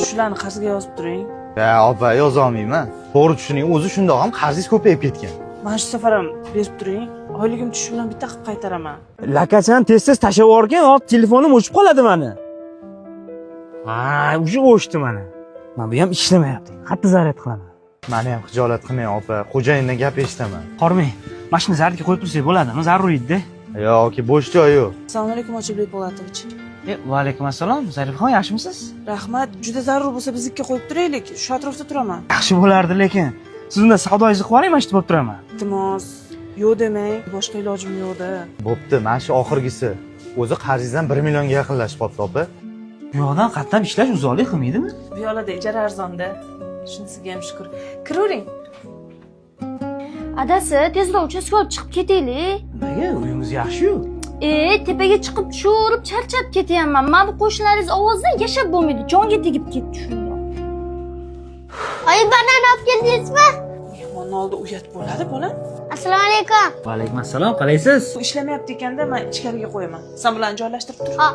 Shularni qarzga yozib turing. Ya opa, yozolmayman. To'g'ri tushuning, o'zi shundoq ham qarzingiz ko'payib ketgan. Mana shu safar ham berib turing. Oyligim tushishi bilan bitta qilib qaytaraman. Lakachani tez-tez tashlab yuborgan, hop telefonim o'chib qoladi mani. Ha, уже o'chdi mana. Mana bu ham ishlamayapti. Qattiq zaryad qilaman. Meni ham xijolat qilmang opa. Xo'jayindan gap eshitaman. Qormang. Mashina zaryadga qo'yib tursak bo'ladimi? Zaruriydi-da. Yoki bo'sh joy yo'q. Assalomu alaykum, Ochilbek Po'latovich. Va alaykum assalom. Zarifxon, yaxshimisiz? Rahmat. Juda zarur bo'lsa biznikka qo'yib turaylik. Shu atrofda turaman. Yaxshi bo'lardi, lekin siz unda savdoyingizni qilib oling, mana shu bo'lib turaman. Iltimos, yo'q demang. Boshqa ilojim yo'q-da. Bo'pti, mana shu oxirgisi. O'zi qarzingizdan 1 millionga yaqinlashib qoldi opa. Bu yoqdan qatnab ishlash uzoqlik qilmaydimi? Bu yoqlarda ijara arzonda. Shunisiga ham shukr. Kiravering. Adasi, tezroq uchastka olib chiqib ketaylik. Nimaga? Uyimiz yaxshi-yu. Tepaga chiqib tushirib charchab ketyapman. Mana bu qo'shnilaringiz ovozidan yashab bo'lmaydi. Jonga tegib ketdi shundoq. Oyi, banan olib keldingizmi? Mehmonni oldi uyat bo'ladi, bolam. Assalomu alaykum. Va alaykum assalom. Qalaysiz? Bu ishlamayapti ekanda, men ichkariga qo'yaman. Sen bilan joylashtirib tur. Ha.